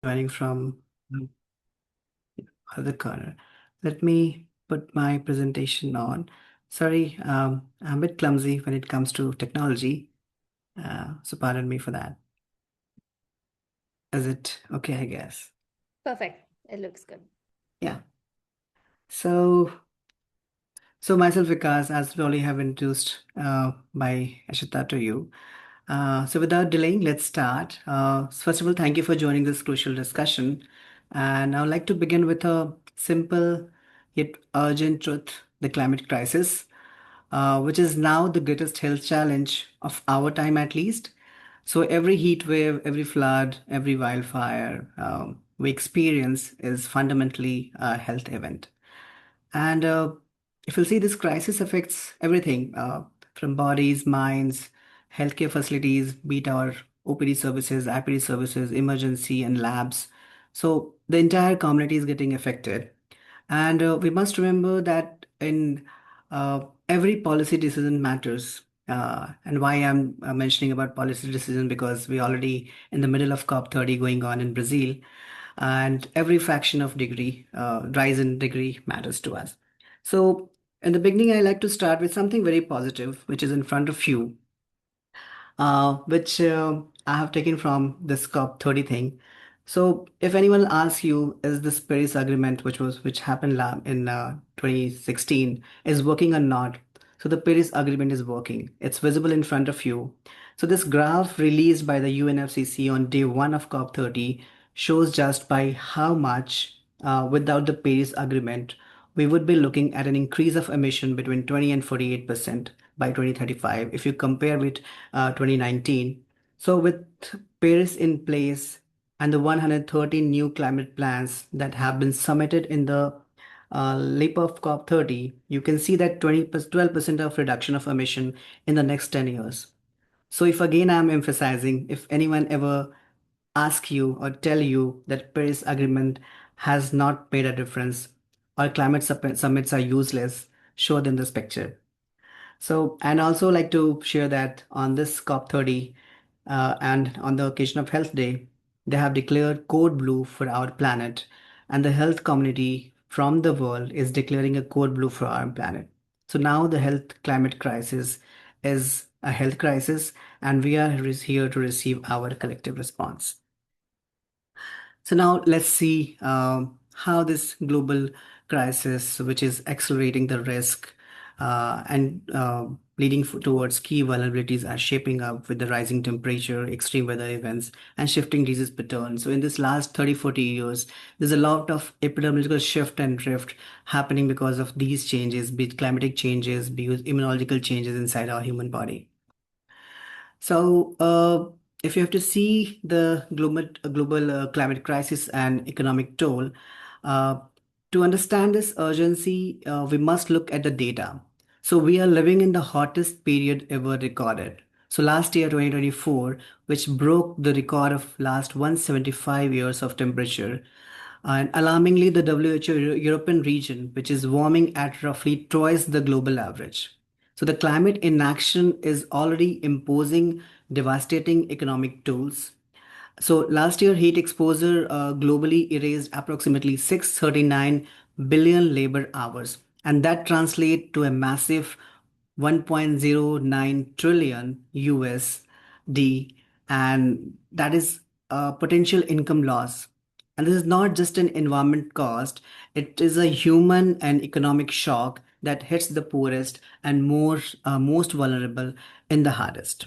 joining from the other corner. Let me put my presentation on. Sorry, I'm a bit clumsy when it comes to technology, so pardon me for that. Is it okay, I guess? Perfect. It looks good. Yeah. So, so myself, Vikas, as we already have introduced by Ashita to you. So without delaying, let's start. First of all, thank you for joining this crucial discussion. And I would like to begin with a simple yet urgent truth, the climate crisis, which is now the greatest health challenge of our time at least. So every heat wave, every flood, every wildfire we experience is fundamentally a health event. And if you'll see, this crisis affects everything from bodies, minds, healthcare facilities, be it our OPD services, IPD services, emergency, and labs. So the entire community is getting affected. And we must remember that in every policy decision matters. And why I'm mentioning about policy decision, because we're already in the middle of COP30 going on in Brazil, and every fraction of degree, rise in degree matters to us. So in the beginning, I like to start with something very positive, which is in front of you, which I have taken from this COP30 thing. So if anyone asks you, is this Paris Agreement, which happened in 2016, is working or not? So the Paris Agreement is working. It's visible in front of you. So this graph released by the UNFCCC on day one of COP30 shows just by how much, without the Paris Agreement, we would be looking at an increase of emission between 20 and 48% by 2035 if you compare with 2019. So with Paris in place and the 113 new climate plans that have been submitted in the leap of COP30, you can see that 12% of reduction of emission in the next 10 years. So if again I'm emphasizing, if anyone ever ask you or tell you that Paris Agreement has not made a difference or climate summits are useless, show them this picture. So, and also like to share that on this COP30 and on the occasion of Health Day, they have declared code blue for our planet, and the health community from the world is declaring a code blue for our planet. So now the health climate crisis is a health crisis, and we are here to receive our collective response. So now let's see how this global crisis, which is accelerating the risk and leading towards key vulnerabilities, are shaping up with the rising temperature, extreme weather events, and shifting disease patterns. So in this last 30, 40 years, there's a lot of epidemiological shift and drift happening because of these changes, be it climatic changes, be it immunological changes inside our human body. So, if you have to see the global climate crisis and economic toll, uh, to understand this urgency, we must look at the data. So, we are living in the hottest period ever recorded. So, last year, 2024, which broke the record of last 175 years of temperature, and alarmingly, the WHO European region, which is warming at roughly twice the global average. So the climate inaction is already imposing devastating economic tolls. So last year, heat exposure globally erased approximately 639 billion labor hours, and that translates to a massive 1.09 trillion USD, and that is a potential income loss. And this is not just an environment cost, it is a human and economic shock that hits the poorest and most vulnerable in the hardest.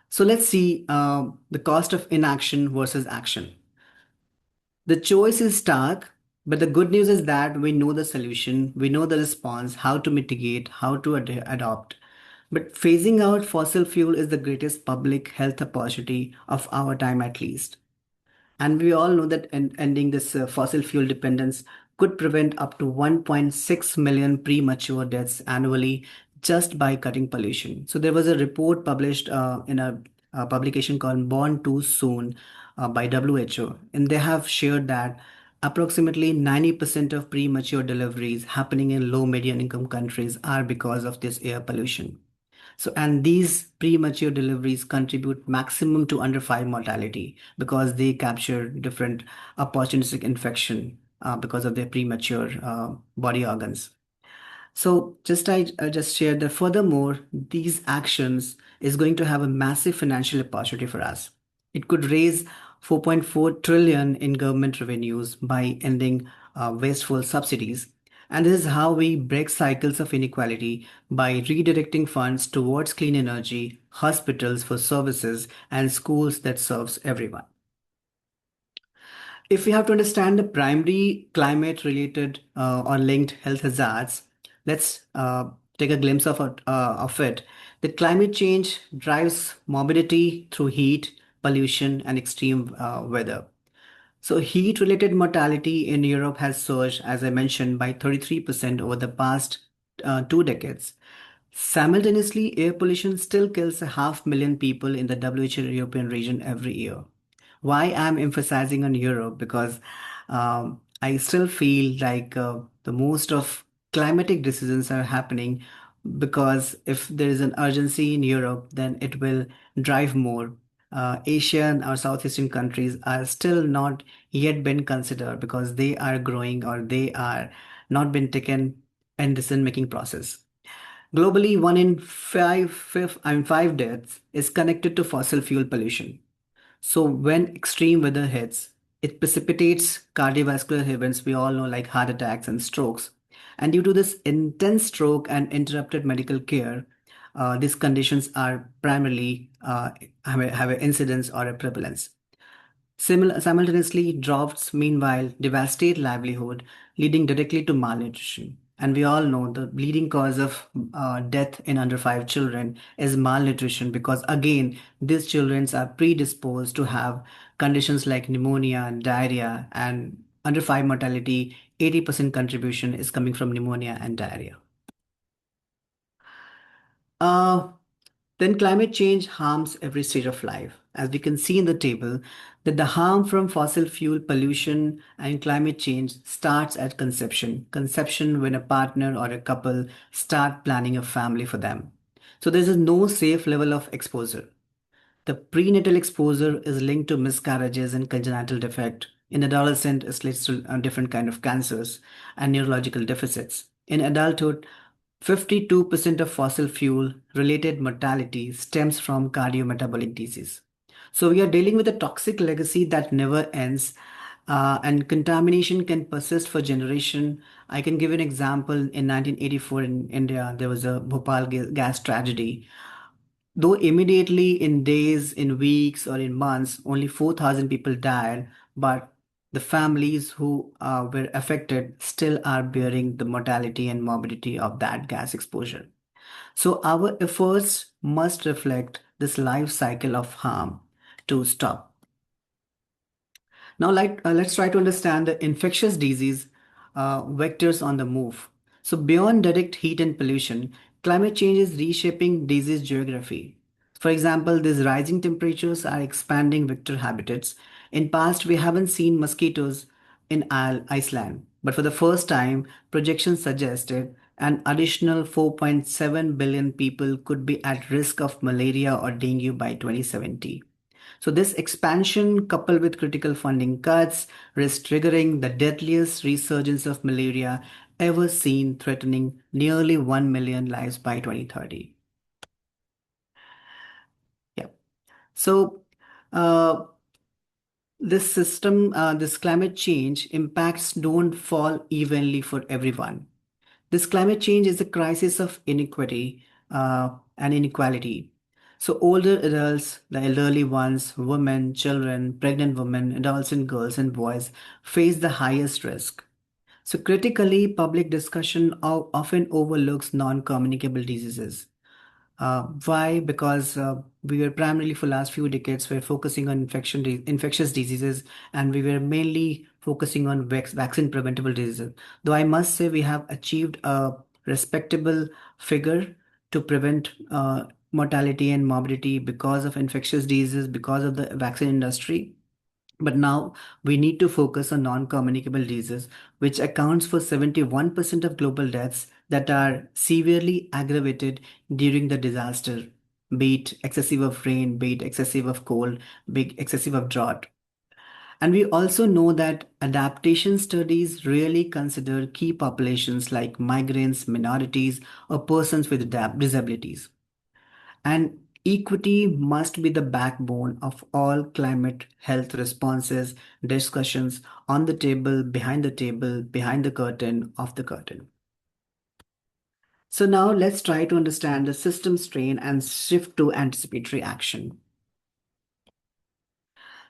So let's see the cost of inaction versus action. The choice is stark, but the good news is that we know the solution, we know the response, how to mitigate, how to adopt. But phasing out fossil fuel is the greatest public health opportunity of our time, at least. And we all know that ending this fossil fuel dependence could prevent up to 1.6 million premature deaths annually just by cutting pollution. So there was a report published in a publication called Born Too Soon by WHO, and they have shared that approximately 90% of premature deliveries happening in low median income countries are because of this air pollution. So, and these premature deliveries contribute maximum to under 5 mortality because they capture different opportunistic infection because of their premature body organs. So I just shared that furthermore, these actions is going to have a massive financial opportunity for us. It could raise 4.4 trillion in government revenues by ending wasteful subsidies. And this is how we break cycles of inequality by redirecting funds towards clean energy, hospitals for services, and schools that serves everyone. If we have to understand the primary climate related or linked health hazards, let's take a glimpse of it. The climate change drives morbidity through heat, pollution, and extreme weather. So, heat related mortality in Europe has surged, as I mentioned, by 33% over the past 2 decades. Simultaneously, air pollution still kills a half million people in the WHO European region every year. Why I'm emphasizing on Europe? Because I still feel like the most of climatic decisions are happening because if there is an urgency in Europe, then it will drive more. Asian or Southeastern countries are still not yet been considered because they are growing or they are not been taken in decision making process. Globally, one in five deaths is connected to fossil fuel pollution. So when extreme weather hits, it precipitates cardiovascular events we all know like heart attacks and strokes. And due to this intense stroke and interrupted medical care, these conditions are primarily have an incidence or a prevalence. Simultaneously, droughts, meanwhile, devastate livelihood, leading directly to malnutrition. And we all know the leading cause of death in under 5 children is malnutrition because, again, these children are predisposed to have conditions like pneumonia, diarrhea, and under 5 mortality, 80% contribution is coming from pneumonia and diarrhea. Uh, Then climate change harms every stage of life. As we can see in the table, that the harm from fossil fuel pollution and climate change starts at conception. Conception when a partner or a couple start planning a family for them. So there is no safe level of exposure. The prenatal exposure is linked to miscarriages and congenital defect. In adolescent, it leads to different kind of cancers and neurological deficits. In adulthood, 52% of fossil fuel related mortality stems from cardiometabolic disease. So we are dealing with a toxic legacy that never ends, and contamination can persist for generation. I can give an example. In 1984 in India, there was a Bhopal gas tragedy. Though immediately in days, in weeks, or in months, only 4,000 people died, but the families who were affected still are bearing the mortality and morbidity of that gas exposure. So our efforts must reflect this life cycle of harm to stop. Now, let's try to understand the infectious disease vectors on the move. So, beyond direct heat and pollution, climate change is reshaping disease geography. For example, these rising temperatures are expanding vector habitats. In past, we haven't seen mosquitoes in Iceland, but for the first time, projections suggested an additional 4.7 billion people could be at risk of malaria or dengue by 2070. So this expansion, coupled with critical funding cuts, risk triggering the deadliest resurgence of malaria ever seen, threatening nearly 1 million lives by 2030. Yeah. So uh, this climate change impacts don't fall evenly for everyone. This climate change is a crisis of inequity and inequality. So, older adults, the elderly ones, women, children, pregnant women, adults, and girls and boys face the highest risk. So, critically, public discussion often overlooks non communicable diseases. Why? Because we were primarily for last few decades we're focusing on infectious diseases, and we were mainly focusing on vaccine preventable diseases. Though I must say we have achieved a respectable figure to prevent mortality and morbidity because of infectious diseases, because of the vaccine industry. But now we need to focus on non-communicable diseases, which accounts for 71% of global deaths, that are severely aggravated during the disaster, be it excessive of rain, be it excessive of cold, be it excessive of drought. And we also know that adaptation studies really consider key populations like migrants, minorities, or persons with disabilities. And equity must be the backbone of all climate health responses, discussions on the table, behind the curtain, off the curtain. So now let's try to understand the system strain and shift to anticipatory action.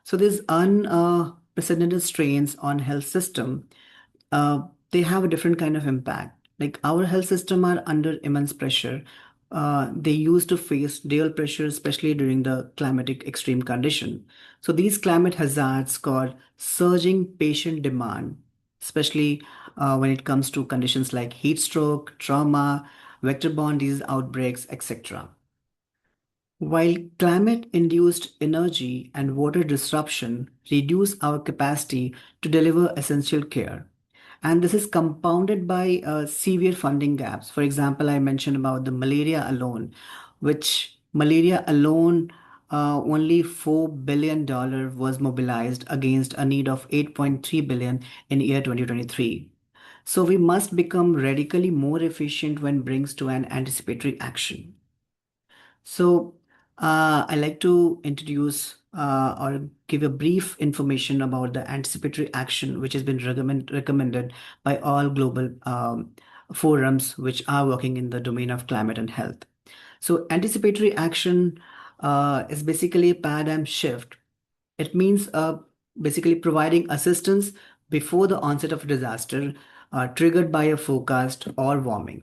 So these unprecedented strains on health system, they have a different kind of impact. Like our health system are under immense pressure. They used to face dual pressure, especially during the climatic extreme condition. So these climate hazards cause surging patient demand, especially when it comes to conditions like heat stroke, trauma, vector-borne disease outbreaks, etc. While climate-induced energy and water disruption reduce our capacity to deliver essential care, and this is compounded by severe funding gaps. For example, I mentioned about the malaria alone, which malaria alone, only $4 billion was mobilized against a need of 8.3 billion in year 2023. So we must become radically more efficient when brings to an anticipatory action. So, I like to introduce or give a brief information about the anticipatory action, which has been recommended by all global forums which are working in the domain of climate and health. So, anticipatory action is basically a paradigm shift. It means basically providing assistance before the onset of a disaster triggered by a forecast or warming.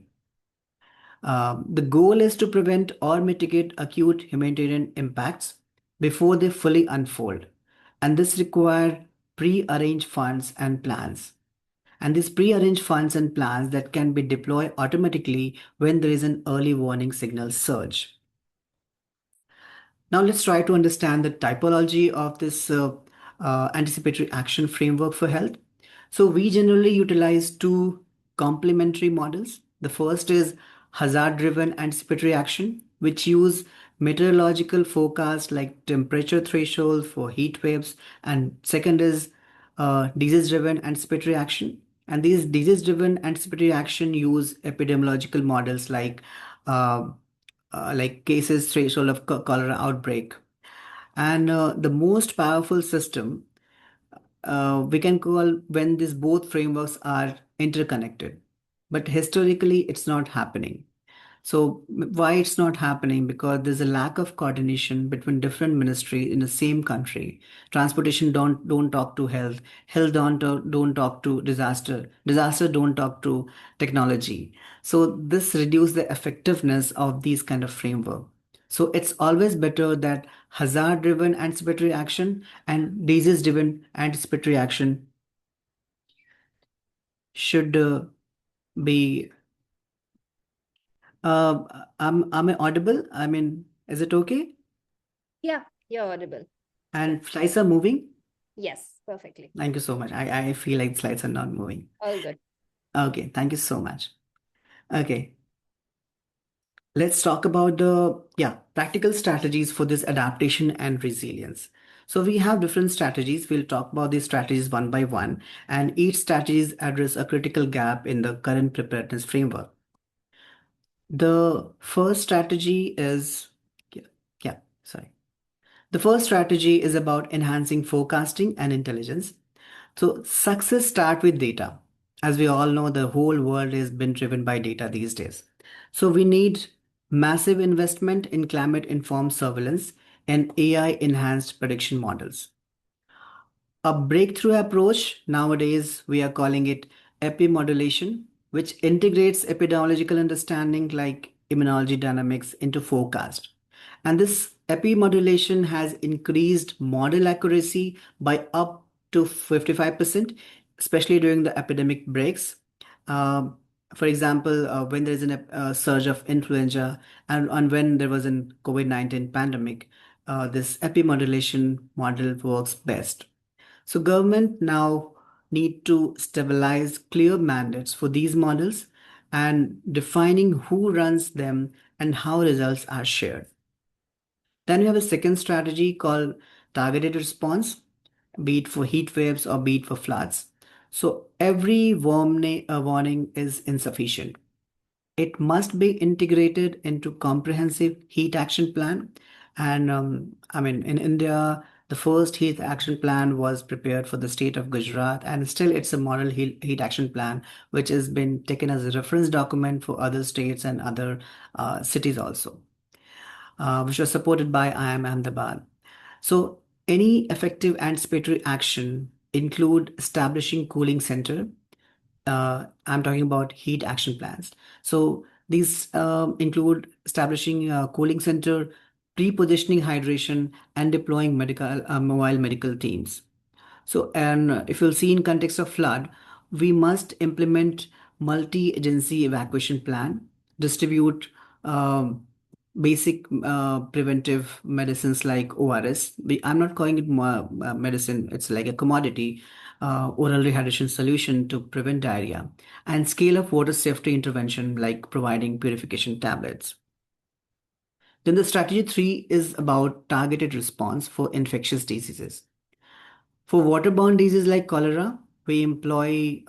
The goal is to prevent or mitigate acute humanitarian impacts before they fully unfold. And this requires pre-arranged funds and plans. And these pre-arranged funds and plans that can be deployed automatically when there is an early warning signal surge. Now let's try to understand the typology of this anticipatory action framework for health. So we generally utilize two complementary models. The first is hazard-driven anticipatory action, which use meteorological forecasts like temperature thresholds for heat waves, and second is disease-driven anticipatory action. And these disease-driven anticipatory action use epidemiological models uh, like cases threshold of cholera outbreak. And the most powerful system we can call when these both frameworks are interconnected. But historically, it's not happening. So why it's not happening? Because there's a lack of coordination between different ministries in the same country. Transportation don't talk to health. Health don't talk to disaster. Disaster don't talk to technology. So this reduce the effectiveness of these kind of framework. So it's always better that hazard-driven anticipatory action and disease-driven anticipatory action should be. Am I audible? I mean, is it okay? Yeah, you're audible. And slides are moving? Yes, perfectly. Thank you so much. I feel like slides are not moving. All good. Okay, thank you so much. Okay, let's talk about the practical strategies for this adaptation and resilience. So we have different strategies. We'll talk about these strategies one by one, and each strategies address a critical gap in the current preparedness framework. The first strategy is yeah, yeah, sorry. The first strategy is about enhancing forecasting and intelligence. So success start with data. As we all know, the whole world has been driven by data these days. So we need massive investment in climate informed surveillance and AI enhanced prediction models. A breakthrough approach, nowadays we are calling it epimodulation, which integrates epidemiological understanding like immunology dynamics into forecast. And this epimodulation has increased model accuracy by up to 55%, especially during the epidemic breaks. Um, for example, when there is a surge of influenza and when there was a COVID-19 pandemic, this epimodulation model works best. So government now need to stabilize clear mandates for these models and defining who runs them and how results are shared. Then we have a second strategy called targeted response, be it for heat waves or be it for floods. So every warning is insufficient. It must be integrated into comprehensive heat action plan. And I mean, in India, the first heat action plan was prepared for the state of Gujarat, and still it's a model heat action plan, which has been taken as a reference document for other states and other cities also, which was supported by IIM Ahmedabad. So any effective anticipatory action include establishing cooling center. I'm talking about heat action plans. So these include establishing a cooling center, pre-positioning hydration, and deploying mobile medical teams. So, and if you'll see in context of flood, we must implement multi-agency evacuation plan, distribute um, basic preventive medicines like ORS. I'm not calling it medicine; it's like a commodity, oral rehydration solution to prevent diarrhea, and scale of water safety intervention like providing purification tablets. Then the strategy three is about targeted response for infectious diseases. For waterborne diseases like cholera, we employ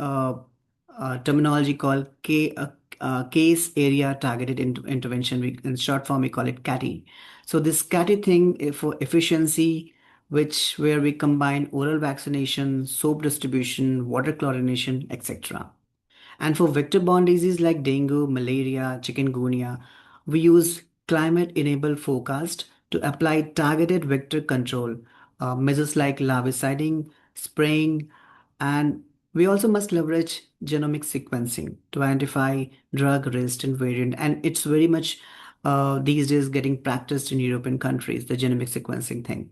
terminology called case area targeted intervention. In short form, we call it CATI. So this CATI thing for efficiency, which where we combine oral vaccination, soap distribution, water chlorination, etc. And for vector-borne disease like dengue, malaria, chikungunya, we use climate-enabled forecast to apply targeted vector control, measures like larviciding, spraying, and we also must leverage genomic sequencing to identify drug resistant variant. And it's very much these days getting practiced in European countries, the genomic sequencing thing.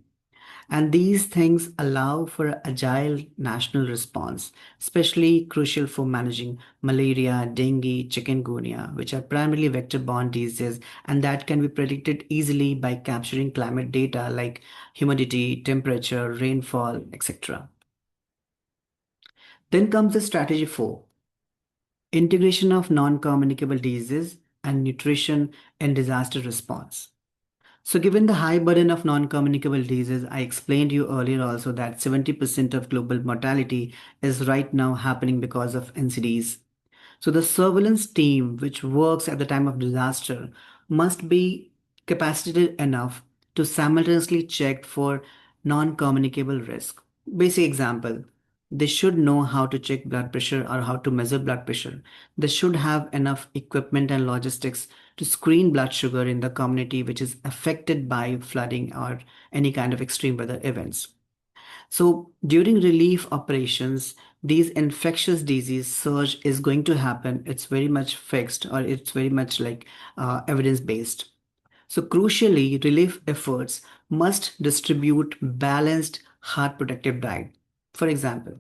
And these things allow for agile national response, especially crucial for managing malaria, dengue, chikungunya, which are primarily vector-borne diseases, and that can be predicted easily by capturing climate data like humidity, temperature, rainfall, etc. Then comes the strategy four, integration of non-communicable diseases and nutrition in disaster response. So, given the high burden of non-communicable diseases, I explained to you earlier also that 70% of global mortality is right now happening because of NCDs. So, the surveillance team, which works at the time of disaster, must be capacitated enough to simultaneously check for non-communicable risk. Basic example, they should know how to check blood pressure or how to measure blood pressure. They should have enough equipment and logistics to screen blood sugar in the community which is affected by flooding or any kind of extreme weather events. So during relief operations, these infectious disease surge is going to happen. It's very much fixed or it's very much like evidence based. So crucially, relief efforts must distribute balanced heart protective diet. For example,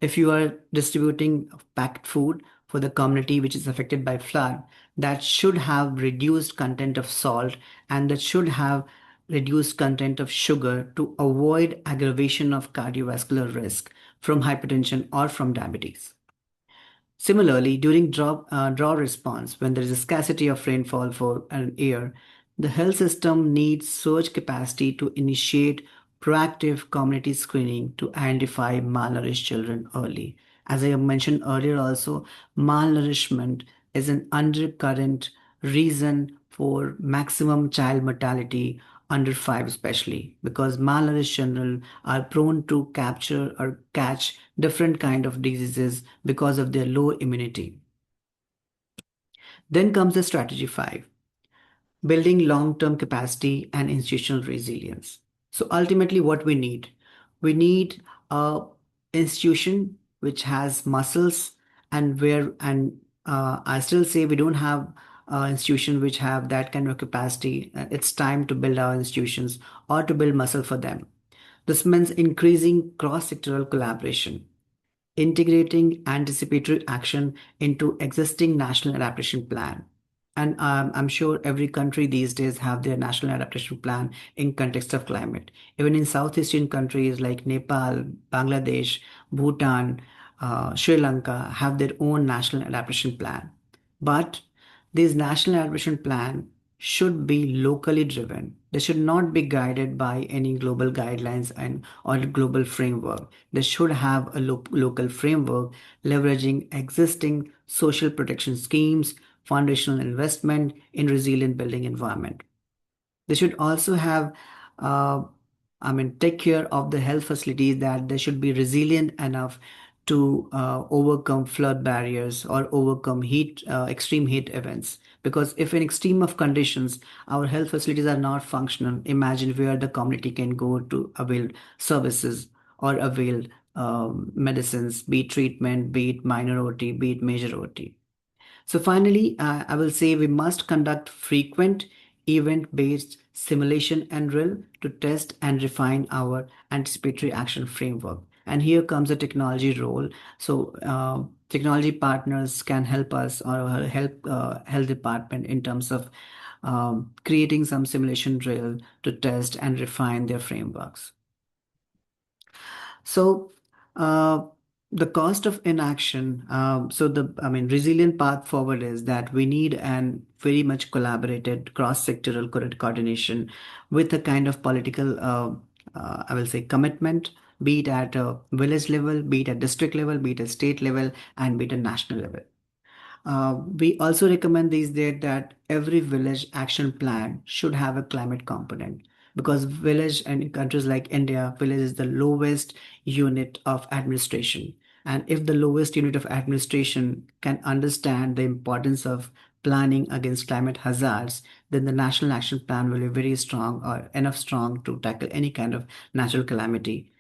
if you are distributing packed food for the community which is affected by flood, that should have reduced content of salt and that should have reduced content of sugar to avoid aggravation of cardiovascular risk from hypertension or from diabetes. Similarly, during draw response, when there is a scarcity of rainfall for an year, the health system needs surge capacity to initiate proactive community screening to identify malnourished children early. As I mentioned earlier, also, malnourishment is an undercurrent reason for maximum child mortality under 5 especially because malnourished children are prone to capture or catch different kind of diseases because of their low immunity. Then comes the strategy 5, building long-term capacity and institutional resilience. So ultimately what we need a institution which has muscles and where and I still say we don't have institution which have that kind of capacity. It's time to build our institutions or to build muscle for them. This means increasing cross-sectoral collaboration, integrating anticipatory action into existing national adaptation plan. And I'm sure every country these days have their national adaptation plan in context of climate. Even in South Asian countries like Nepal, Bangladesh, Bhutan, Sri Lanka have their own national adaptation plan. But these national adaptation plan should be locally driven. They should not be guided by any global guidelines and or global framework. They should have a local framework leveraging existing social protection schemes, foundational investment in resilient building environment. They should also have, uh, take care of the health facilities that they should be resilient enough to overcome flood barriers or overcome extreme heat events. Because if in extreme of conditions, our health facilities are not functional, imagine where the community can go to avail services or avail medicines, be it treatment, be it minor OT, be it major OT. So finally, I will say we must conduct frequent event-based simulation and drill to test and refine our anticipatory action framework. And here comes the technology role. So technology partners can help us or help health department in terms of creating some simulation drill to test and refine their frameworks. So, uh, the cost of inaction. Resilient path forward is that we need an very much collaborated cross-sectoral coordination with a kind of political, I will say, commitment, be it at a village level, be it at district level, be it at state level, and be it at national level. We also recommend these days that every village action plan should have a climate component because village and in countries like India, village is the lowest unit of administration. And if the lowest unit of administration can understand the importance of planning against climate hazards, then the national action plan will be very strong or enough strong to tackle any kind of natural calamity.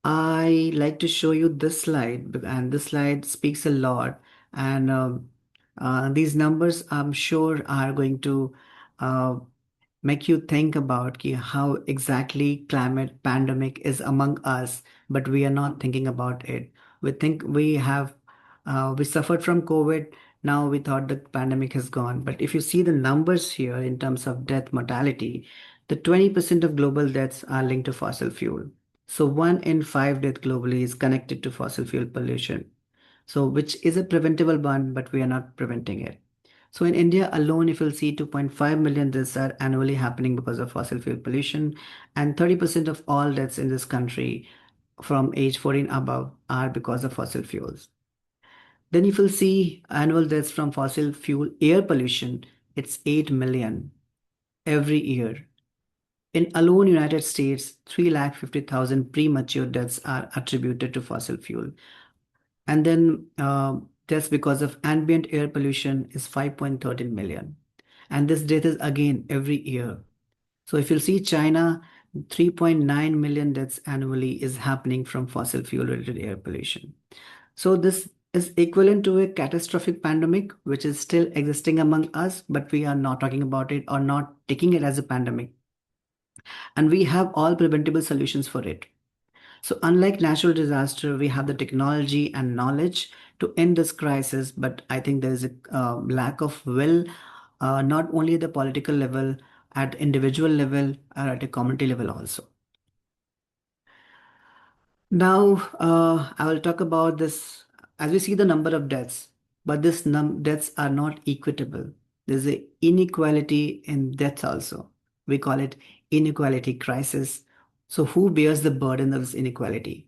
I like to show you this slide, and this slide speaks a lot. And these numbers, I'm sure, are going to uh, make you think about how exactly climate pandemic is among us, but we are not thinking about it. We think we suffered from COVID. Now we thought the pandemic has gone. But if you see the numbers here in terms of death mortality, the 20% of global deaths are linked to fossil fuel. So one in five death globally is connected to fossil fuel pollution. So which is a preventable one, but we are not preventing it. So in India alone, if you'll see 2.5 million deaths are annually happening because of fossil fuel pollution, and 30% of all deaths in this country from age 14 above are because of fossil fuels. Then if you'll see annual deaths from fossil fuel air pollution, it's 8 million every year. In alone United States, 350,000 premature deaths are attributed to fossil fuel. And then deaths because of ambient air pollution is 5.13 million. And this death is again every year. So if you'll see China, 3.9 million deaths annually is happening from fossil fuel related air pollution. So this is equivalent to a catastrophic pandemic, which is still existing among us, but we are not talking about it or not taking it as a pandemic. And we have all preventable solutions for it. So, unlike natural disaster, we have the technology and knowledge to end this crisis, but I think there is a lack of will, not only at the political level, at individual level, or at a community level also. Now, I will talk about this as we see the number of deaths, but this deaths are not equitable. There's a inequality in deaths also. We call it inequality crisis. So, who bears the burden of this inequality?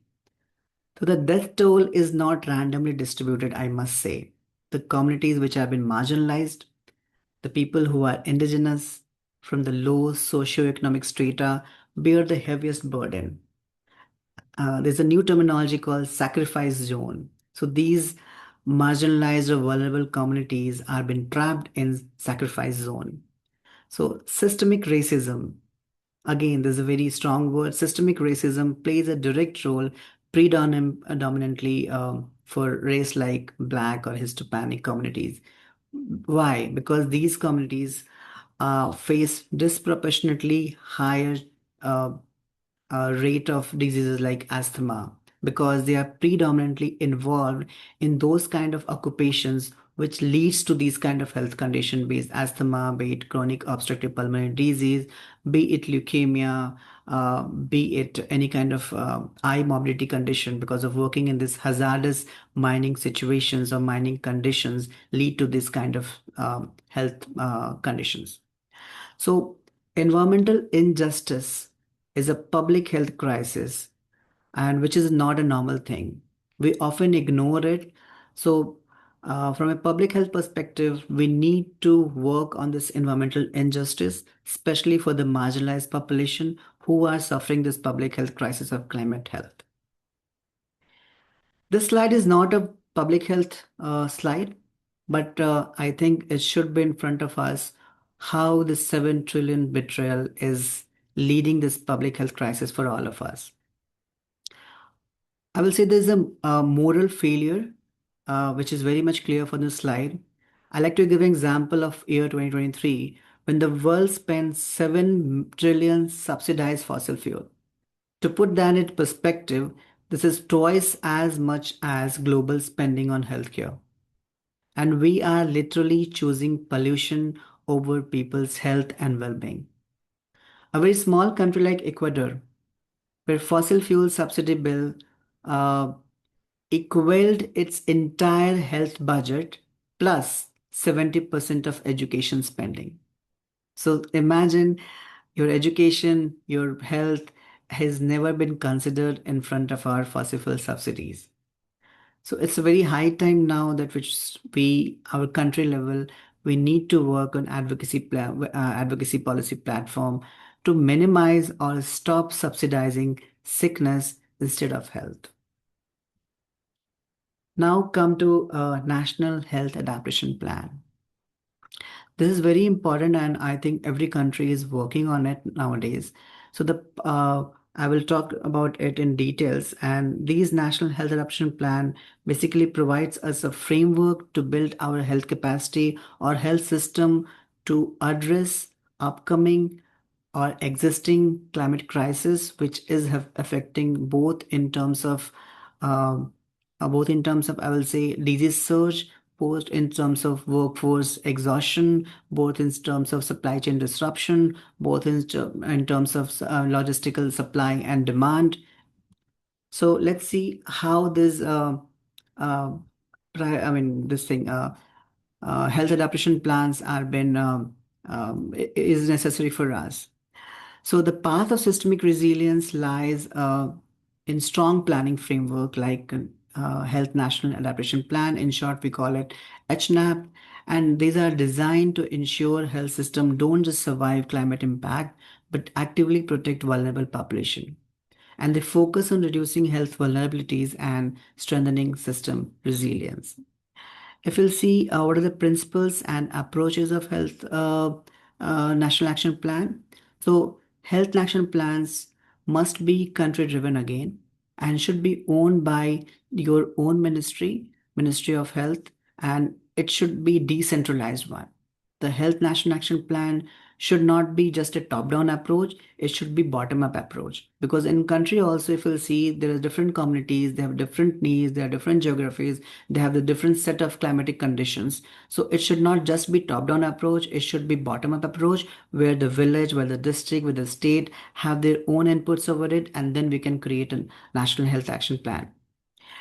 So the death toll is not randomly distributed, I must say. The communities which have been marginalized, the people who are indigenous from the low socioeconomic strata bear the heaviest burden. There's a new terminology called sacrifice zone. So these marginalized or vulnerable communities are being trapped in sacrifice zone. So systemic racism, again, there's a very strong word. Systemic racism plays a direct role predominantly for race like Black or Hispanic communities. Why? Because these communities face disproportionately higher uh, rate of diseases like asthma because they are predominantly involved in those kind of occupations which leads to these kind of health condition, be it asthma, be it chronic obstructive pulmonary disease, be it leukemia, be it any kind of eye mobility condition, because of working in this hazardous mining situations or mining conditions lead to this kind of health conditions. So environmental injustice is a public health crisis, and which is not a normal thing. We often ignore it. So, from a public health perspective, we need to work on this environmental injustice, especially for the marginalized population who are suffering this public health crisis of climate health. This slide is not a public health slide, but I think it should be in front of us how the 7 trillion betrayal is leading this public health crisis for all of us. I will say there's a moral failure, which is very much clear from the slide. I like to give an example of year 2023 when the world spent 7 trillion subsidized fossil fuel. To put that in perspective, this is twice as much as global spending on healthcare. And we are literally choosing pollution over people's health and well-being. A very small country like Ecuador, where fossil fuel subsidy bill uh, equaled its entire health budget plus 70% of education spending. So imagine your education, your health has never been considered in front of our fossil fuel subsidies. So it's a very high time now that which we, our country level, we need to work on advocacy policy platform to minimize or stop subsidizing sickness instead of health. Now come to a National Health Adaptation Plan. This is very important, and I think every country is working on it nowadays. So the I will talk about it in details. And these National Health Adaptation Plan basically provides us a framework to build our health capacity or health system to address upcoming or existing climate crisis, which is affecting both in terms of, I will say, disease surge, both in terms of workforce exhaustion, both in terms of supply chain disruption, both in terms of logistical supply and demand. So let's see how this, uh, I mean, this thing, health adaptation plans are been is necessary for us. So the path of systemic resilience lies in strong planning framework like Health National Adaptation Plan. In short, we call it HNAP. And these are designed to ensure health system don't just survive climate impact, but actively protect vulnerable population. And they focus on reducing health vulnerabilities and strengthening system resilience. If you'll see what are the principles and approaches of health national action plan. So health action plans must be country driven again and should be owned by your own Ministry of Health, and it should be decentralized one. The health national action plan should not be just a top down approach, it should be bottom up approach, because in country also if you'll see there are different communities, they have different needs, there are different geographies, they have the different set of climatic conditions. So it should not just be top down approach, it should be bottom up approach, where the village, where the district, where the state have their own inputs over it, and then we can create a national health action plan.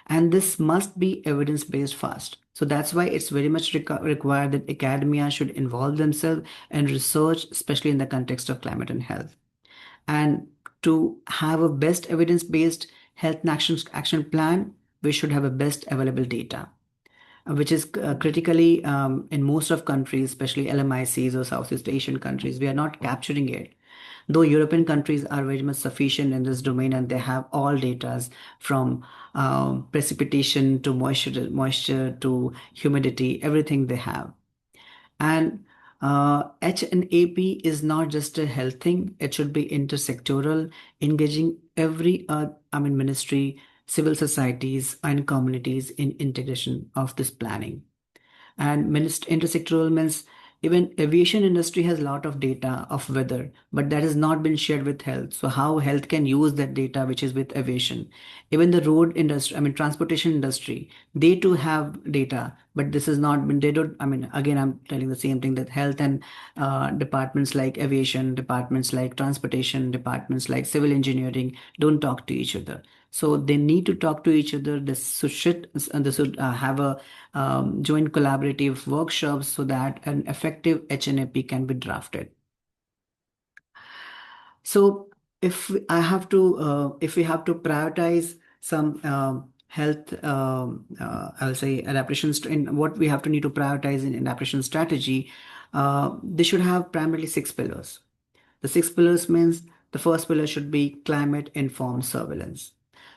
And this must be evidence based fast. So that's why it's very much required that academia should involve themselves in research, especially in the context of climate and health. And to have a best evidence based health action plan, we should have a best available data, which is critically in most of countries, especially LMICs or Southeast Asian countries, we are not capturing it. Though European countries are very much sufficient in this domain and they have all data from precipitation to moisture to humidity, everything they have. And HNAP is not just a health thing, it should be intersectoral, engaging every ministry, civil societies, and communities in integration of this planning. And intersectoral means Even aviation industry has a lot of data of weather, but that has not been shared with health. So how health can use that data which is with aviation? Even the road industry, I mean transportation industry, they too have data, but this has not been. They don't. I mean, again, I'm telling the same thing that health and departments like aviation, departments like transportation, departments like civil engineering don't talk to each other. So they need to talk to each other. They should have a joint collaborative workshops so that an effective HNAP can be drafted. So if we have to prioritize some health, I'll say adaptations in what we have to need to prioritize in adaptation strategy, they should have primarily six pillars. The six pillars means the first pillar should be climate informed surveillance.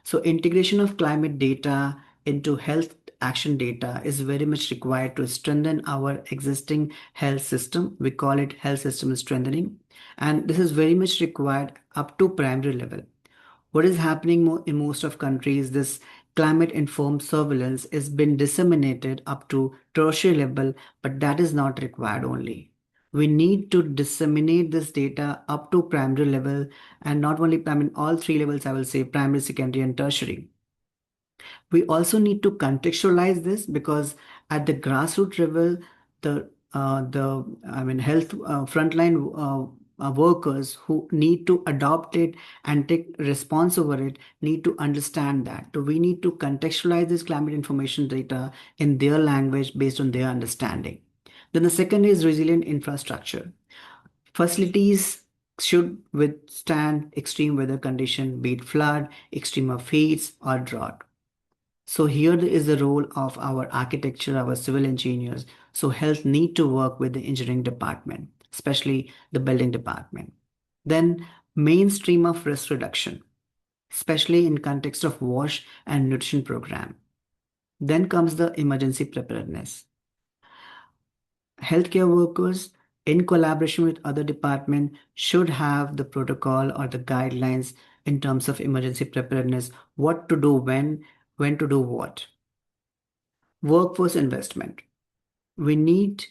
So integration of climate data into health action data is very much required to strengthen our existing health system. We call it health system strengthening. And this is very much required up to primary level. What is happening in most of countries, this climate informed surveillance is been disseminated up to tertiary level, but that is not required only. We need to disseminate this data up to primary level, and not only, I mean, all three levels, I will say primary, secondary, and tertiary. We also need to contextualize this because at the grassroots level, the I mean health frontline workers who need to adopt it and take response over it need to understand that. So we need to contextualize this climate information data in their language based on their understanding. Then the second is resilient infrastructure. Facilities should withstand extreme weather condition, be it flood, extreme of heats, or drought. So here is the role of our architecture, our civil engineers. So health need to work with the engineering department, especially the building department. Then mainstream of risk reduction, especially in context of wash and nutrition program. Then comes the emergency preparedness. Healthcare workers in collaboration with other departments should have the protocol or the guidelines in terms of emergency preparedness, what to do when to do what. Workforce investment. We need,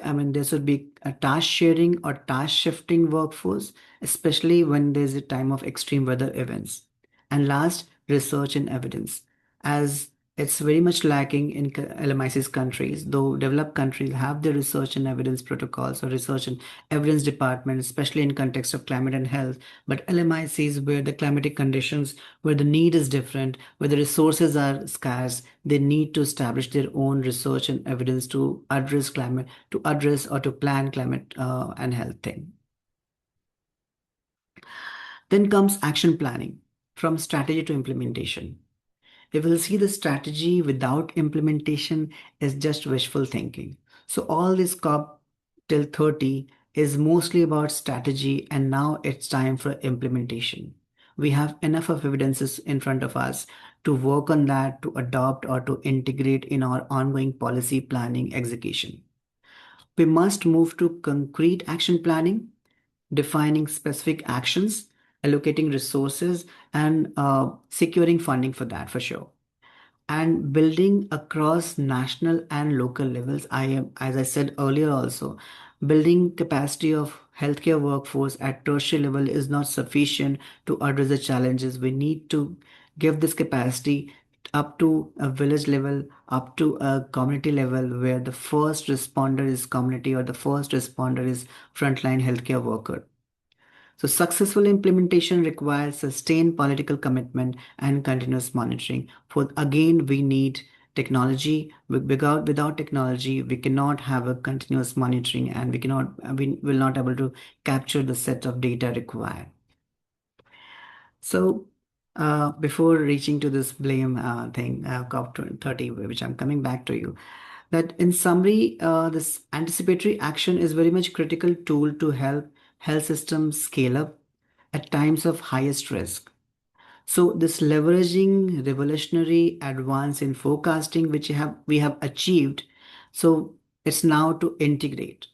I mean, there should be a task sharing or task shifting workforce, especially when there's a time of extreme weather events. And last, research and evidence, as it's very much lacking in LMIC's countries, though developed countries have their research and evidence protocols or research and evidence department, especially in context of climate and health. But LMICs, where the climatic conditions, where the need is different, where the resources are scarce, they need to establish their own research and evidence to address climate, to address or to plan climate and health thing. Then comes action planning from strategy to implementation. If we'll see the strategy without implementation is just wishful thinking. So all this COP till 30 is mostly about strategy, and now it's time for implementation. We have enough of evidences in front of us to work on that, to adopt or to integrate in our ongoing policy planning execution. We must move to concrete action planning, defining specific actions, allocating resources, and securing funding for that for sure. And building across national and local levels. I am, as I said earlier, also building capacity of healthcare workforce at tertiary level is not sufficient to address the challenges. We need to give this capacity up to a village level, up to a community level, where the first responder is community or the first responder is frontline healthcare worker. So successful implementation requires sustained political commitment and continuous monitoring. For again, we need technology. Without technology, we cannot have a continuous monitoring, and we will not able to capture the set of data required. So before reaching to this blame thing, COP30, which I'm coming back to you, that in summary, this anticipatory action is very much critical tool to help health systems scale up at times of highest risk. So this leveraging revolutionary advance in forecasting, which we have achieved, so it's now to integrate.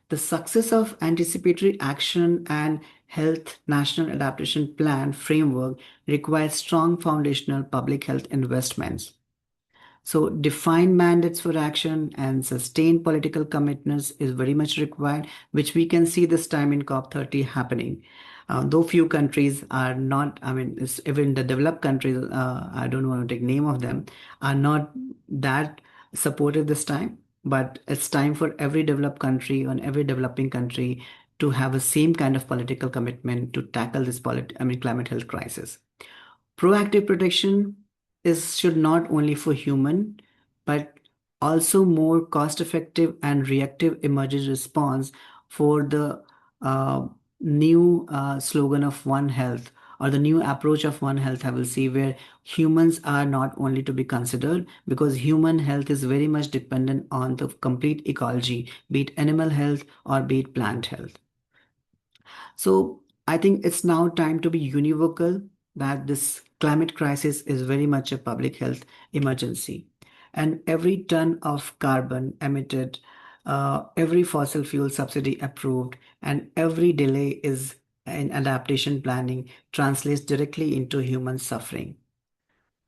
The success of anticipatory action and health national adaptation plan framework requires strong foundational public health investments. So, defined mandates for action and sustained political commitments is very much required, which we can see this time in COP30 happening. Though few countries are not, I mean, even the developed countries, I don't want to take name of them, are not that supportive this time. But it's time for every developed country and every developing country to have the same kind of political commitment to tackle this climate health crisis. Proactive protection is should not only for human, but also more cost effective and reactive emergency response for the uh, new slogan of One Health, or the new approach of One Health, I will see, where humans are not only to be considered, because human health is very much dependent on the complete ecology, be it animal health or be it plant health. So I think it's now time to be univocal that this climate crisis is very much a public health emergency. And every ton of carbon emitted, every fossil fuel subsidy approved, and every delay is in adaptation planning translates directly into human suffering.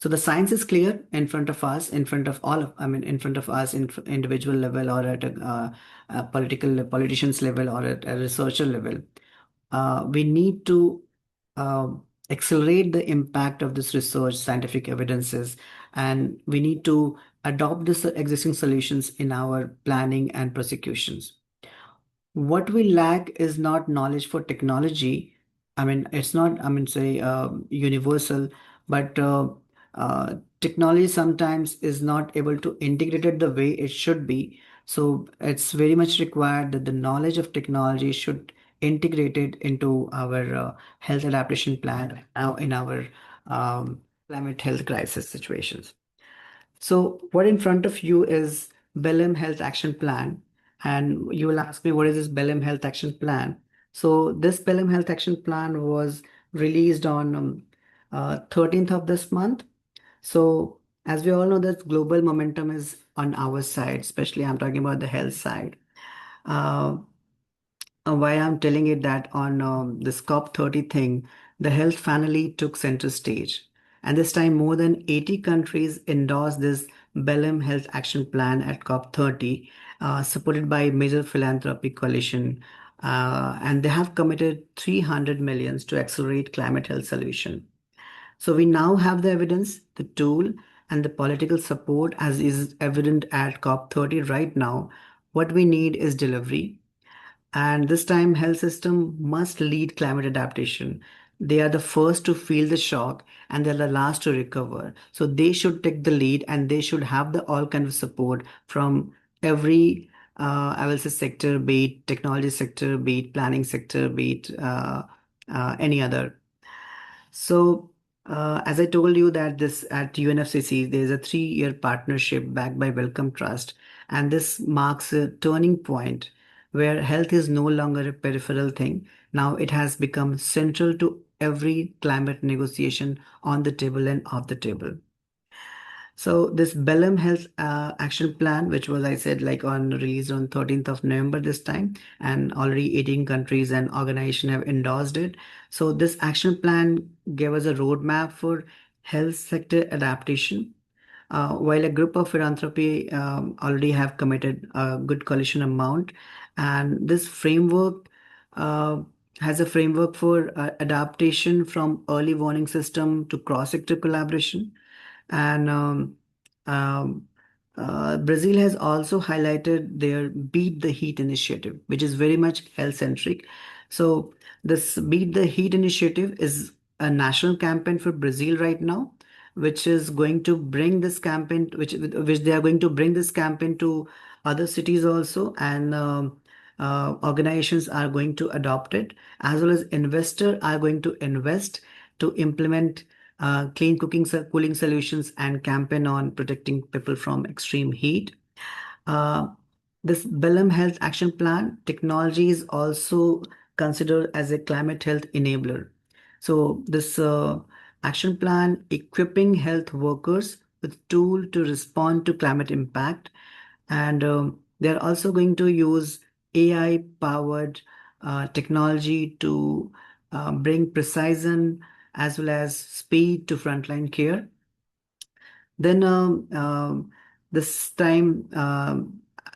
So the science is clear in front of us, in front of all of, I mean, in front of us, in individual level, or at a politicians level, or at a researcher level. We need to accelerate the impact of this research, scientific evidences, and we need to adopt the existing solutions in our planning and prosecutions. What we lack is not knowledge for technology. I mean, it's not, I mean, say, universal, but technology sometimes is not able to integrate it the way it should be. So it's very much required that the knowledge of technology should integrate it into our health adaptation plan now in our climate health crisis situations. So what in front of you is Belém Health Action Plan, and you will ask me what is this Belém Health Action Plan? So this Belém Health Action Plan was released on 13th of this month. So as we all know that global momentum is on our side, especially I'm talking about the health side. Uh, why I'm telling it that on this COP30 thing, the health finally took center stage. And this time, more than 80 countries endorsed this Belém Health Action Plan at COP30, supported by major philanthropy coalition. And they have committed 300 millions to accelerate climate health solution. So we now have the evidence, the tool, and the political support as is evident at COP30 right now. What we need is delivery, and this time, health system must lead climate adaptation. They are the first to feel the shock and they're the last to recover. So they should take the lead and they should have the all kind of support from every, I will say, sector, be it technology sector, be it planning sector, be it any other. So, as I told you that this at UNFCCC, there is a 3-year partnership backed by Wellcome Trust, and this marks a turning point where health is no longer a peripheral thing. Now it has become central to every climate negotiation on the table and off the table. So this Belém Health Action Plan, which was I said like on released on 13th of November this time, and already 18 countries and organizations have endorsed it. So this action plan gave us a roadmap for health sector adaptation. While a group of philanthropy already have committed a good coalition amount, and this framework uh, has a framework for adaptation from early warning system to cross-sector collaboration. And um, Brazil has also highlighted their Beat the Heat initiative, which is very much health centric. So, this Beat the Heat initiative is a national campaign for Brazil right now, which is going to bring this campaign, which they are going to bring this campaign to other cities also, and organizations are going to adopt it, as well as investors are going to invest to implement clean cooling solutions and campaign on protecting people from extreme heat. Uh, this Belém Health Action Plan technology is also considered as a climate health enabler. So this action plan equipping health workers with tool to respond to climate impact, and they're also going to use AI powered technology to bring precision as well as speed to frontline care. Then this time,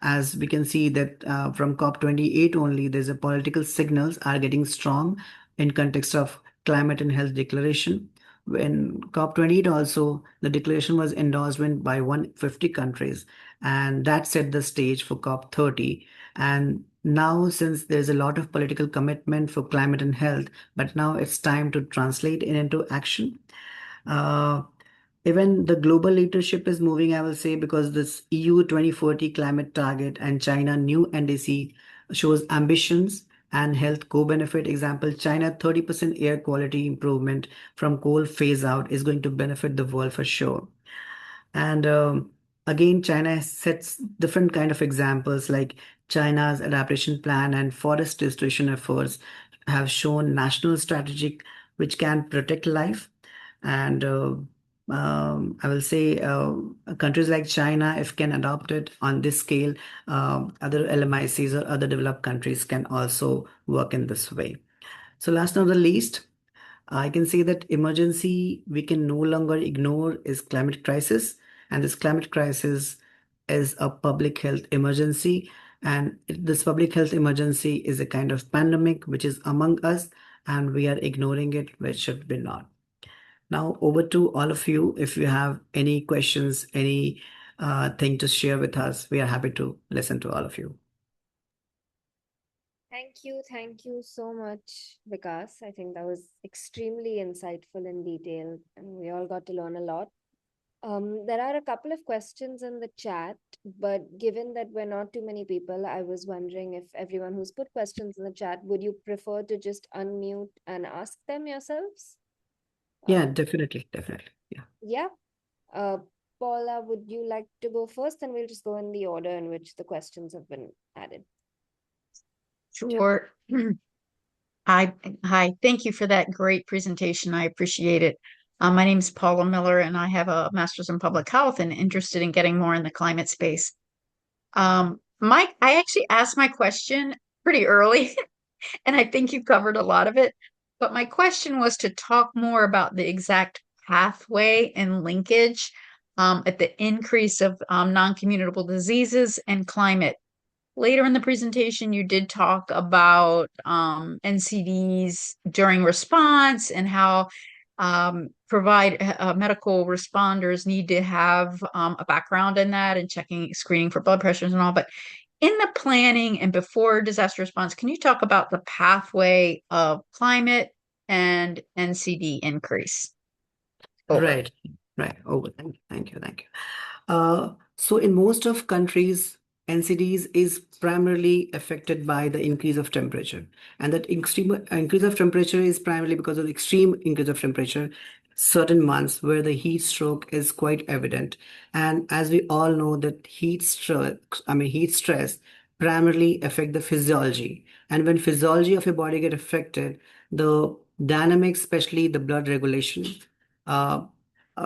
as we can see that from COP28 only, there's a political signals are getting strong in context of climate and health declaration. When COP28 also, the declaration was endorsement by 150 countries, and that set the stage for COP30. And now, since there's a lot of political commitment for climate and health, but now it's time to translate it into action. Uh, Even the global leadership is moving, I will say, because this EU 2040 climate target and China new NDC shows ambitions and health co-benefit. Example, China 30% air quality improvement from coal phase out is going to benefit the world for sure. And again, China sets different kind of examples like China's adaptation plan and forest restoration efforts have shown national strategic which can protect life. And I will say countries like China, if can adopt it on this scale, other LMICs or other developed countries can also work in this way. So last but not the least, I can say that emergency we can no longer ignore is climate crisis, and this climate crisis is a public health emergency, and this public health emergency is a kind of pandemic which is among us, and we are ignoring it, which should be not. Now over to all of you. If you have any questions, any thing to share with us, we are happy to listen to all of you. Thank you so much, Vikas. I think that was extremely insightful and detailed, and we all got to learn a lot. There are a couple of questions in the chat, but given that we're not too many people, I was wondering if everyone who's put questions in the chat, would you prefer to just unmute and ask them yourselves? Yeah, definitely, definitely. Yeah. Yeah. Uh, Paula, would you like to go first? And we'll just go in the order in which the questions have been added. Sure. Hi, thank you for that great presentation. I appreciate it. My name is Paula Miller, and I have a master's in public health and interested in getting more in the climate space. Mike, I actually asked my question pretty early, and I think you covered a lot of it. But my question was to talk more about the exact pathway and linkage at the increase of non-communicable diseases and climate. Later in the presentation, you did talk about NCDs during response and how provide medical responders need to have a background in that and checking screening for blood pressures and all. But in the planning and before disaster response, can you talk about the pathway of climate and NCD increase? Over. Right, right. Oh, thank you, thank you. So in most of countries, NCDs is primarily affected by the increase of temperature, and that extreme increase of temperature is primarily because of the extreme increase of temperature. Certain months where the heat stroke is quite evident, and as we all know that heat stress primarily affect the physiology, and when physiology of your body get affected, the dynamics, especially the blood regulation. Uh,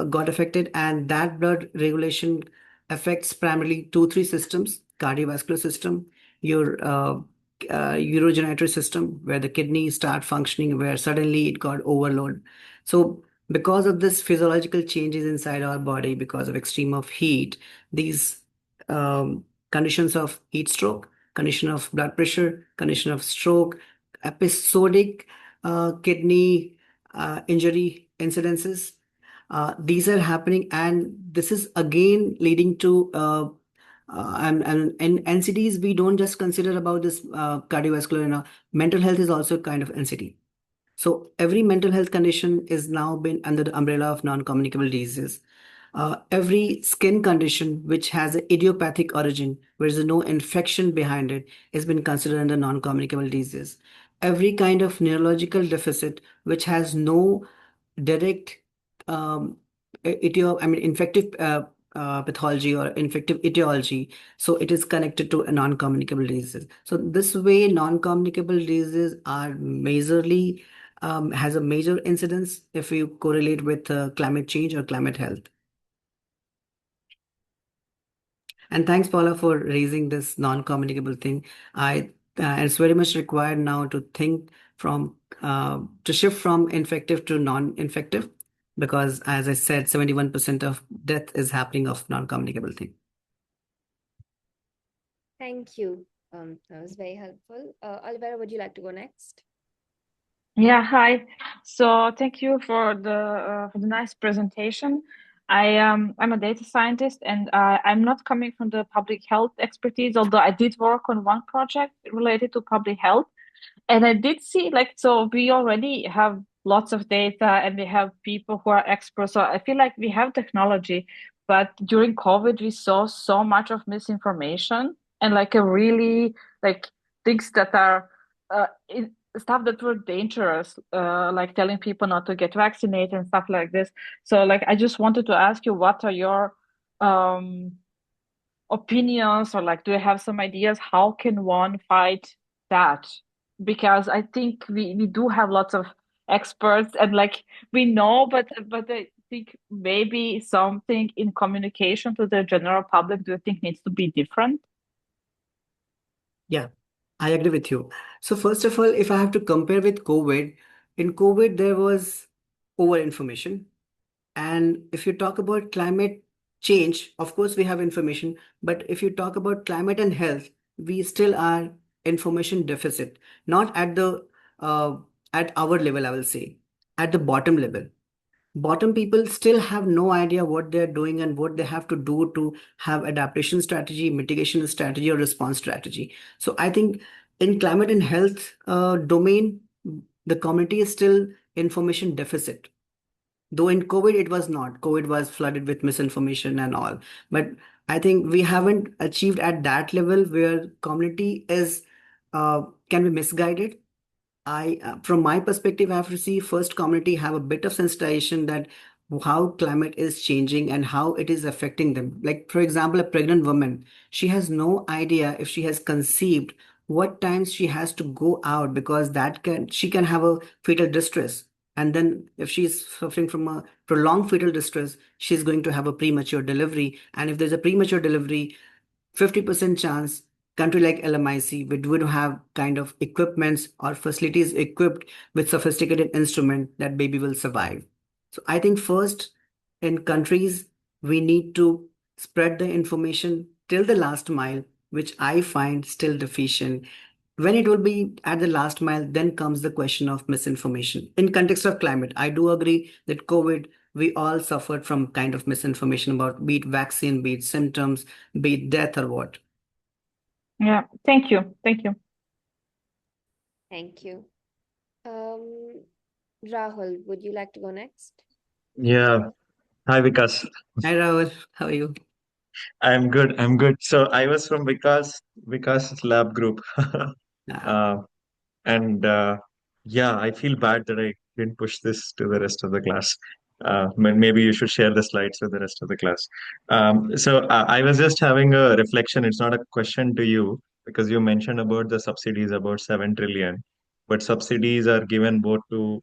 got affected, and that blood regulation affects primarily two, three systems: cardiovascular system, your urogenitory system, where the kidneys start functioning, where suddenly it got overload. So, because of this physiological changes inside our body, because of extreme of heat, these conditions of heat stroke, condition of blood pressure, condition of stroke, episodic kidney injury incidences, these are happening, and this is again leading to and NCDs. We don't just consider about this cardiovascular, mental health is also kind of NCD. So every mental health condition is now been under the umbrella of non-communicable diseases. Every skin condition which has an idiopathic origin, where there's no infection behind it, has been considered under non-communicable diseases. Every kind of neurological deficit which has no direct um, infective pathology or infective etiology, so it is connected to a non-communicable disease. So this way, non-communicable diseases are majorly has a major incidence if you correlate with climate change or climate health. And thanks, Paula, for raising this non-communicable thing. It's very much required now to think from to shift from infective to non-infective. because as I said, 71% of death is happening of non-communicable thing. Thank you. That was very helpful. Olivera, would you like to go next? Yeah, hi. So thank you for the nice presentation. I'm a data scientist and I'm not coming from the public health expertise, although I did work on one project related to public health. And I did see so we already have lots of data and we have people who are experts. So I feel like we have technology, but during COVID we saw so much of misinformation and like a really like things that are stuff that were dangerous, like telling people not to get vaccinated and stuff like this. So like I just wanted to ask you, what are your um opinions, or like do you have some ideas how can one fight that? Because I think we do have lots of experts and like we know, but I think maybe something in communication to the general public, do you think needs to be different? Yeah, I agree with you. So first of all, if I have to compare with COVID, in COVID there was over information. And if you talk about climate change, of course we have information, but if you talk about climate and health, we still are information deficit, not at the uh, at our level, I will say, at the bottom level. Bottom people still have no idea what they're doing and what they have to do to have adaptation strategy, mitigation strategy, or response strategy. So I think in climate and health domain, the community is still information deficit. Though in COVID it was not. COVID was flooded with misinformation and all. But I think we haven't achieved at that level where community is can be misguided. From my perspective, I have to see first community have a bit of sensitization that how climate is changing and how it is affecting them. Like, for example, a pregnant woman, she has no idea if she has conceived what times she has to go out because she can have a fetal distress. And then if she's suffering from a prolonged fetal distress, she's going to have a premature delivery. And if there's a premature delivery, 50% chance country like LMIC would have kind of equipments or facilities equipped with sophisticated instrument that baby will survive. So I think first in countries we need to spread the information till the last mile, which I find still deficient. When it will be at the last mile, then comes the question of misinformation. In context of climate, I do agree that COVID, we all suffered from kind of misinformation about be it vaccine, be it symptoms, be it death or what. Yeah, thank you. Thank you. Thank you. Rahul, would you like to go next? Yeah. Hi, Vikas. Hi Rahul, how are you? I'm good. I'm good. So I was from Vikas lab group. Ah, Uh, and yeah, I feel bad that I didn't push this to the rest of the class. Maybe you should share the slides with the rest of the class. I was just having a reflection. It's not a question to you because you mentioned about the subsidies, about 7 trillion, but subsidies are given both to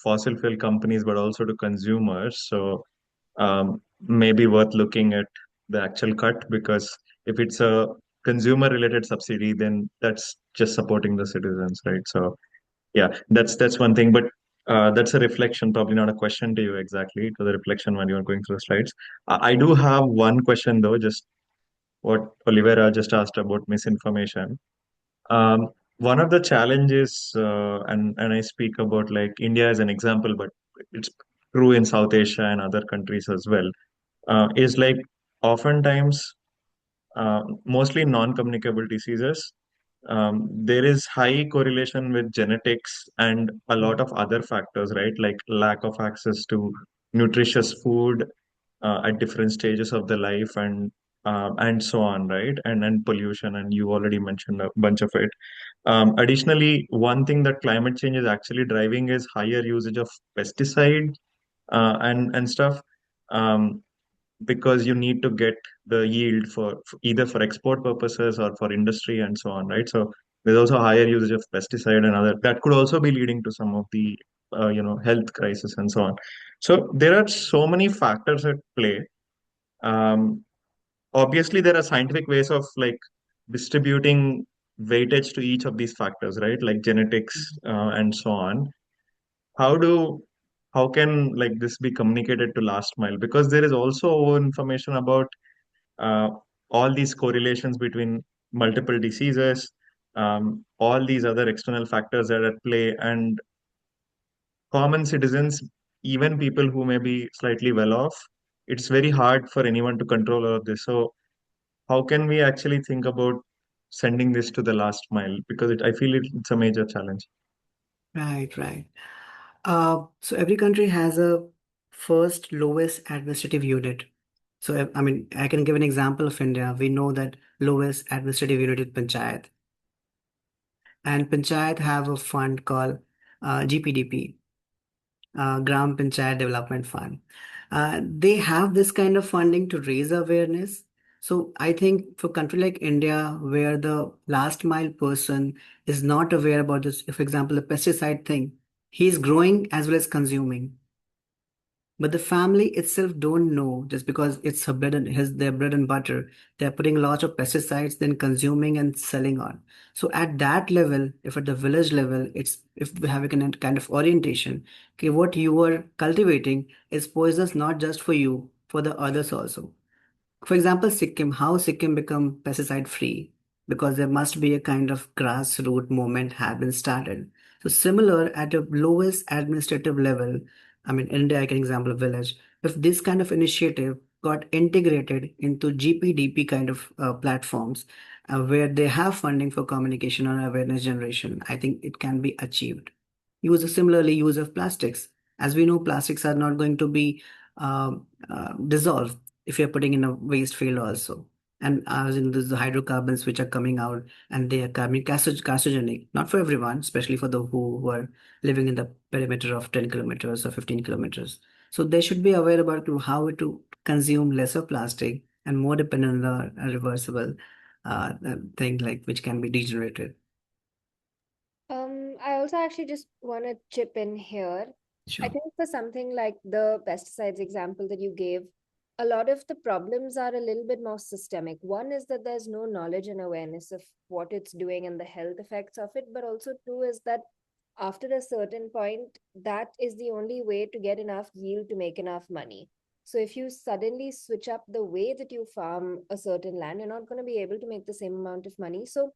fossil fuel companies but also to consumers. So maybe worth looking at the actual cut, because if it's a consumer related subsidy, then that's just supporting the citizens, right? So yeah, that's one thing, but that's a reflection, probably not a question to you exactly. To the reflection when you are going through the slides. I do have one question though, just what Olivera just asked about misinformation. um, One of the challenges, and I speak about like India as an example, but it's true in South Asia and other countries as well, is like oftentimes, mostly non-communicable diseases, there is high correlation with genetics and a lot of other factors, right? Like lack of access to nutritious food at different stages of the life, and so on, right? And pollution, and you already mentioned a bunch of it. Additionally, one thing that climate change is actually driving is higher usage of pesticide and stuff. Um, because you need to get the yield for either for export purposes or for industry and so on, right? So there's also higher usage of pesticide and other that could also be leading to some of the health crisis and so on. So there are so many factors at play. Um, Obviously, there are scientific ways of like distributing weightage to each of these factors, right? Like genetics and so on. How do how can like this be communicated to last mile? Because there is also information about uh, all these correlations between multiple diseases, all these other external factors that are at play, and common citizens, even people who may be slightly well off, it's very hard for anyone to control all of this. So, how can we actually think about sending this to the last mile? Because I feel it's a major challenge. Right, right. So every country has a first lowest administrative unit. So I mean, I can give an example of India. We know that lowest administrative unit is Panchayat, and Panchayat have a fund called GPDP, Gram Panchayat Development Fund. They have this kind of funding to raise awareness. So I think for country like India, where the last mile person is not aware about this, for example, the pesticide thing, he's growing as well as consuming. But the family itself don't know just because it's her bread and his their bread and butter. They're putting lots of pesticides, then consuming and selling on. So at that level, if at the village level, it's if we have a kind of orientation, okay, what you are cultivating is poisonous not just for you, for the others also. For example, Sikkim, how Sikkim become pesticide free? Because there must be a kind of grassroots movement had been started. So similar at a lowest administrative level, I mean, India, I can example a village. If this kind of initiative got integrated into GPDP kind of platforms, where they have funding for communication and awareness generation, I think it can be achieved. Similarly, use of plastics. As we know, plastics are not going to be dissolved if you're putting in a waste field also. And as in the hydrocarbons which are coming out and they are carcinogenic, not for everyone, especially for the who are living in the perimeter of 10 kilometers or 15 kilometers. So they should be aware about how to consume lesser plastic and more dependent on a reversible thing like which can be degenerated. I also actually just want to chip in here. I Sure. think for something like the pesticides example that you gave, a lot of the problems are a little bit more systemic. One is that there's no knowledge and awareness of what it's doing and the health effects of it, but also two is that after a certain point, that is the only way to get enough yield to make enough money. So if you suddenly switch up the way that you farm a certain land, you're not going to be able to make the same amount of money. So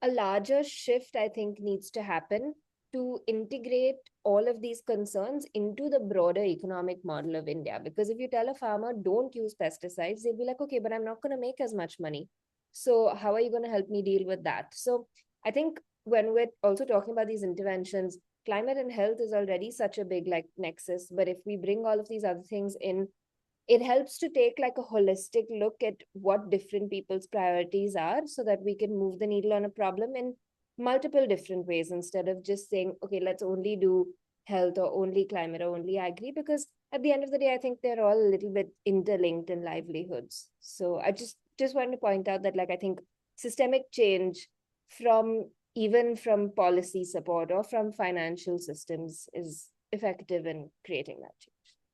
a larger shift, I think, needs to happen to integrate all of these concerns into the broader economic model of India. Because if you tell a farmer, don't use pesticides, they'll be like, okay, but I'm not going to make as much money. So, how are you going to help me deal with that? So, I think when we're also talking about these interventions, climate and health is already such a big like nexus. But if we bring all of these other things in, it helps to take like a holistic look at what different people's priorities are so that we can move the needle on a problem in multiple different ways instead of just saying, okay, let's only do health or only climate or only agri, because at the end of the day, I think they're all a little bit interlinked in livelihoods. So I just wanted to point out that like I think systemic change from even from policy support or from financial systems is effective in creating that change.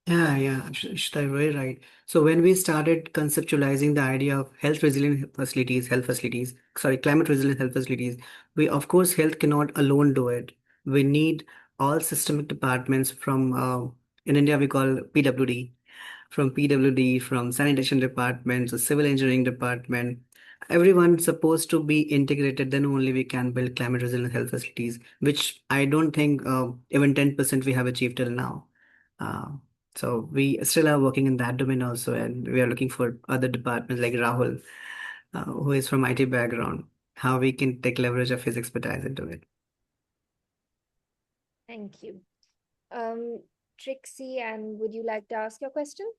Yeah, yeah, Shita, you're very right. So when we started conceptualizing the idea of climate resilient health facilities, we, of course, health cannot alone do it. We need all systemic departments from, in India, we call PWD, from sanitation department to civil engineering department. Everyone supposed to be integrated, then only we can build climate resilient health facilities, which I don't think even 10% we have achieved till now. Uh, so we still are working in that domain also, and we are looking for other departments like Rahul, who is from IT background, how we can take leverage of his expertise into it. Thank you. Trixie, and would you like to ask your question?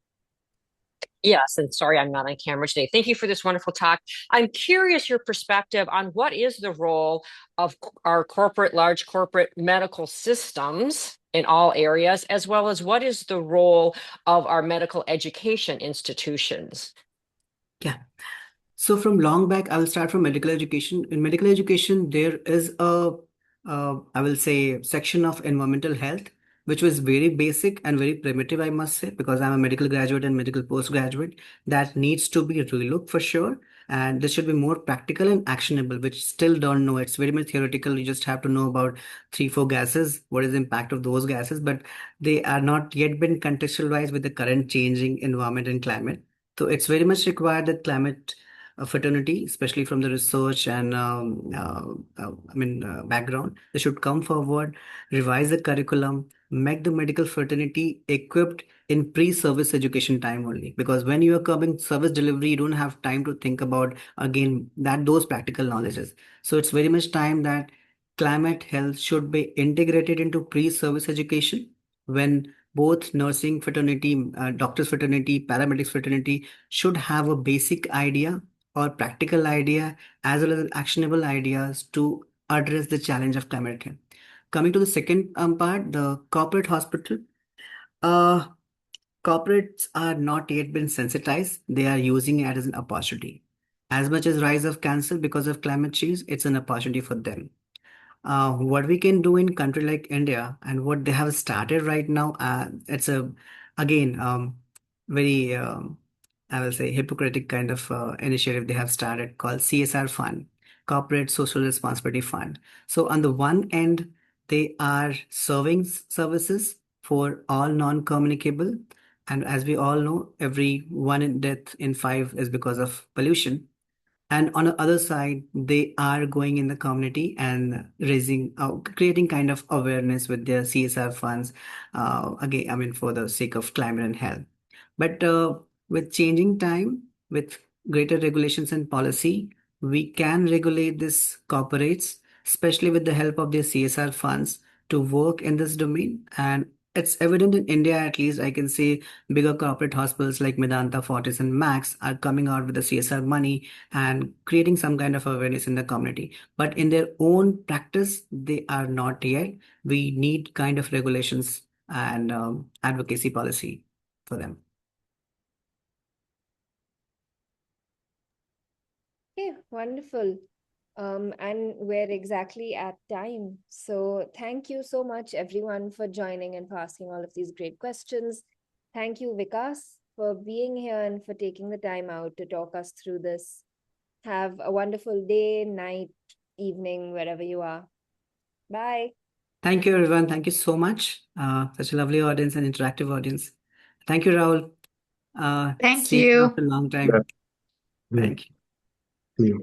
Yes, and sorry I'm not on camera today. Thank you for this wonderful talk. I'm curious your perspective on what is the role of our large corporate medical systems in all areas, as well as what is the role of our medical education institutions? Yeah. So from long back, I will start from medical education. In medical education, there is I will say, section of environmental health, which was very basic and very primitive, I must say, because I'm a medical graduate and medical postgraduate. That needs to be relooked for sure. And this should be more practical and actionable, which still don't know. It's very much theoretical. You just have to know about three, four gases, what is the impact of those gases, but they are not yet been contextualized with the current changing environment and climate. So it's very much required that climate fraternity, especially from the research and background, they should come forward, revise the curriculum, make the medical fraternity equipped in pre-service education time only. Because when you are coming service delivery, you don't have time to think about again that those practical knowledges. So it's very much time that climate health should be integrated into pre-service education when both nursing fraternity, doctors fraternity, paramedics fraternity should have a basic idea or practical idea as well as actionable ideas to address the challenge of climate change. Coming to the second part, the corporate hospital. Uh, Corporates are not yet been sensitized. They are using it as an opportunity. As much as rise of cancer because of climate change, it's an opportunity for them. What we can do in country like India and what they have started right now, it's a again very I will say hypocritic kind of initiative they have started called CSR Fund, Corporate Social Responsibility Fund. So on the one end, they are serving services for all non-communicable, and as we all know, every one in death in five is because of pollution. And on the other side, they are going in the community and raising, creating kind of awareness with their CSR funds. Again, I mean, for the sake of climate and health. But with changing time, with greater regulations and policy, we can regulate this corporates, especially with the help of their CSR funds, to work in this domain. And it's evident in India, at least, I can say bigger corporate hospitals like Medanta, Fortis, and Max are coming out with the CSR money and creating some kind of awareness in the community. But in their own practice, they are not yet. We need kind of regulations and advocacy policy for them. Okay, wonderful. And we're exactly at time. So thank you so much, everyone, for joining and for asking all of these great questions. Thank you, Vikas, for being here and for taking the time out to talk us through this. Have a wonderful day, night, evening, wherever you are. Bye. Thank you, everyone. Thank you so much. Such a lovely audience and interactive audience. Thank you, Rahul. Thank Seeing you you. after a long Yeah. time. Yeah. Thank you.